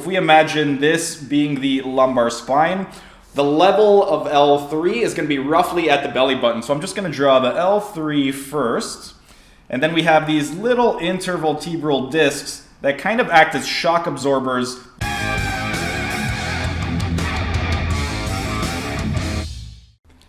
if we imagine this being the lumbar spine, the level of L3 is going to be roughly at the belly button. So I'm just going to draw the L3 first. And then we have these little intervertebral discs that kind of act as shock absorbers.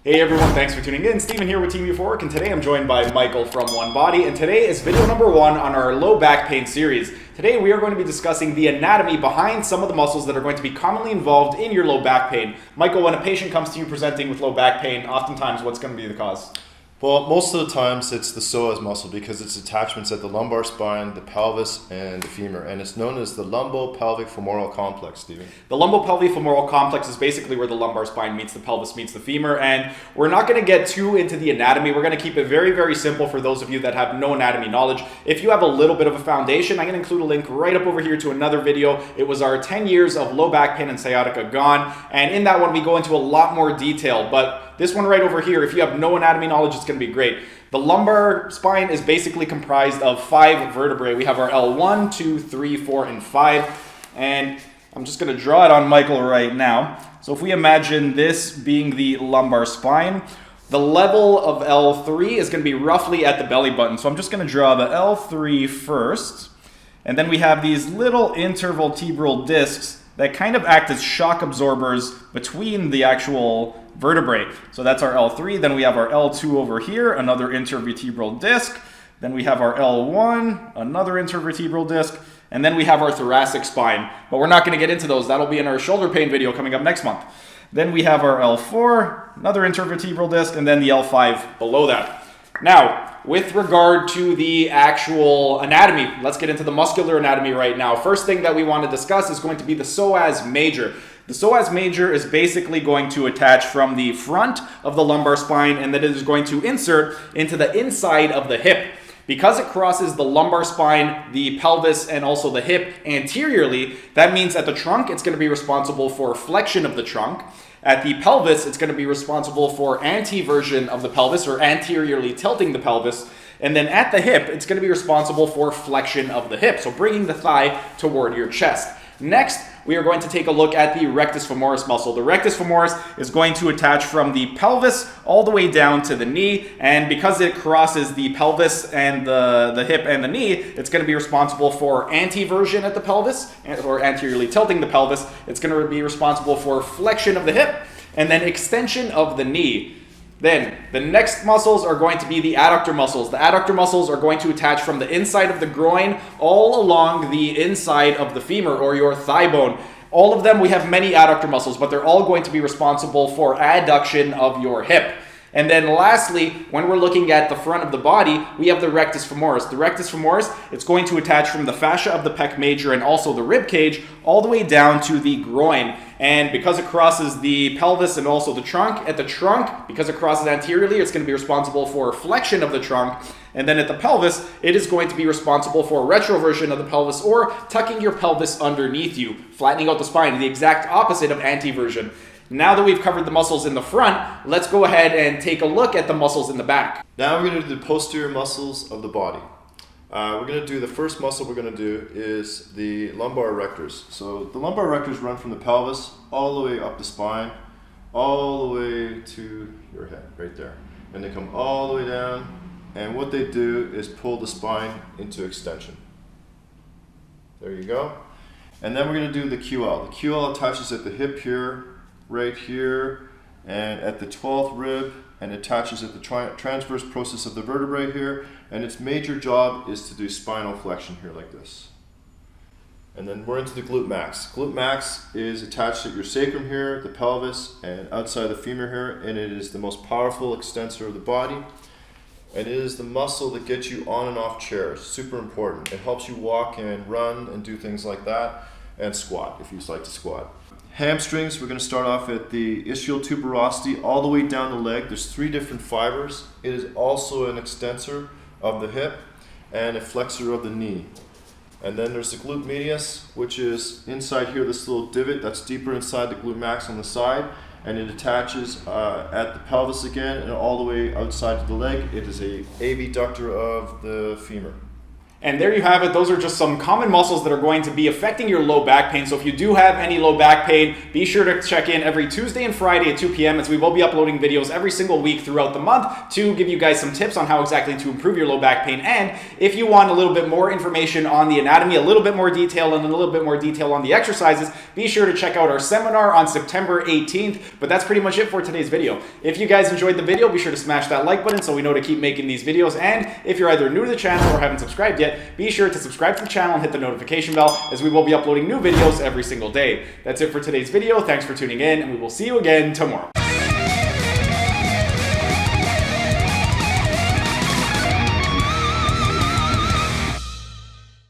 Hey everyone, thanks for tuning in. Steven here with Team Euphoric, and today I'm joined by Michael from One Body, and today is video number 1 on our low back pain series. Today we are going to be discussing the anatomy behind some of the muscles that are going to be commonly involved in your low back pain. Michael, when a patient comes to you presenting with low back pain, oftentimes what's going to be the cause? Well, most of the times it's the psoas muscle because it's attachments at the lumbar spine, the pelvis, and the femur. And it's known as the lumbo-pelvic-femoral complex, Stephen. The lumbo-pelvic-femoral complex is basically where the lumbar spine meets the pelvis meets the femur. And we're not going to get too into the anatomy. We're going to keep it very, very simple for those of you that have no anatomy knowledge. If you have a little bit of a foundation, I'm going to include a link right up over here to another video. It was our 10 years of low back pain and sciatica gone. And in that one, we go into a lot more detail. But this one right over here, if you have no anatomy knowledge, it's going to be great. The lumbar spine is basically comprised of 5 vertebrae. We have our L1, 2, 3, 4, and 5. And I'm just going to draw it on Michael right now. So if we imagine this being the lumbar spine, the level of L3 is going to be roughly at the belly button. So I'm just going to draw the L3 first. And then we have these little intervertebral discs that kind of act as shock absorbers between the actual vertebrae. So that's our L3. Then we have our L2 over here, another intervertebral disc. Then we have our L1, another intervertebral disc. And then we have our thoracic spine. But we're not going to get into those. That'll be in our shoulder pain video coming up next month. Then we have our L4, another intervertebral disc, and then the L5 below that. Now, with regard to the actual anatomy, let's get into the muscular anatomy right now. First thing that we want to discuss is going to be the psoas major. The psoas major is basically going to attach from the front of the lumbar spine, and then it is going to insert into the inside of the hip. Because it crosses the lumbar spine, the pelvis, and also the hip anteriorly, that means at the trunk, it's going to be responsible for flexion of the trunk. At the pelvis, it's going to be responsible for anteversion of the pelvis, or anteriorly tilting the pelvis. And then at the hip, it's going to be responsible for flexion of the hip, so bringing the thigh toward your chest. Next, we are going to take a look at the rectus femoris muscle. The rectus femoris is going to attach from the pelvis all the way down to the knee, and because it crosses the pelvis and the hip and the knee, it's going to be responsible for anteversion at the pelvis, or anteriorly tilting the pelvis. It's going to be responsible for flexion of the hip, and then extension of the knee. Then, the next muscles are going to be the adductor muscles. The adductor muscles are going to attach from the inside of the groin all along the inside of the femur, or your thigh bone. All of them, we have many adductor muscles, but they're all going to be responsible for adduction of your hip. And then lastly, when we're looking at the front of the body, we have the rectus femoris. The rectus femoris, it's going to attach from the fascia of the pec major and also the rib cage all the way down to the groin. And because it crosses the pelvis and also the trunk, at the trunk, because it crosses anteriorly, it's going to be responsible for flexion of the trunk. And then at the pelvis, it is going to be responsible for retroversion of the pelvis, or tucking your pelvis underneath you, flattening out the spine, the exact opposite of anteversion. Now that we've covered the muscles in the front, let's go ahead and take a look at the muscles in the back. Now we're going to do the posterior muscles of the body. We're going to do the first muscle we're going to do is the lumbar erectors. So the lumbar erectors run from the pelvis all the way up the spine, all the way to your head, right there. And they come all the way down, and what they do is pull the spine into extension. There you go. And then we're going to do the QL. The QL attaches at the hip here, right here, and at the 12th rib, and attaches at the transverse process of the vertebrae here, and its major job is to do spinal flexion here like this. And then we're into the glute max. Glute max is attached at your sacrum here, the pelvis, and outside the femur here, and it is the most powerful extensor of the body, and it is the muscle that gets you on and off chairs. Super important. It helps you walk and run and do things like that, and squat if you like to squat. Hamstrings, we're going to start off at the ischial tuberosity all the way down the leg. There's 3 different fibers. It is also an extensor of the hip and a flexor of the knee. And then there's the glute medius, which is inside here, this little divot that's deeper inside the glute max on the side, and it attaches at the pelvis again and all the way outside to the leg. It is a abductor of the femur. And there you have it. Those are just some common muscles that are going to be affecting your low back pain. So if you do have any low back pain, be sure to check in every Tuesday and Friday at 2 p.m. as we will be uploading videos every single week throughout the month to give you guys some tips on how exactly to improve your low back pain. And if you want a little bit more information on the anatomy, a little bit more detail, and a little bit more detail on the exercises, be sure to check out our seminar on September 18th. But that's pretty much it for today's video. If you guys enjoyed the video, be sure to smash that like button so we know to keep making these videos. And if you're either new to the channel or haven't subscribed yet, be sure to subscribe to the channel and hit the notification bell as we will be uploading new videos every single day. That's it for today's video. Thanks for tuning in, and we will see you again tomorrow.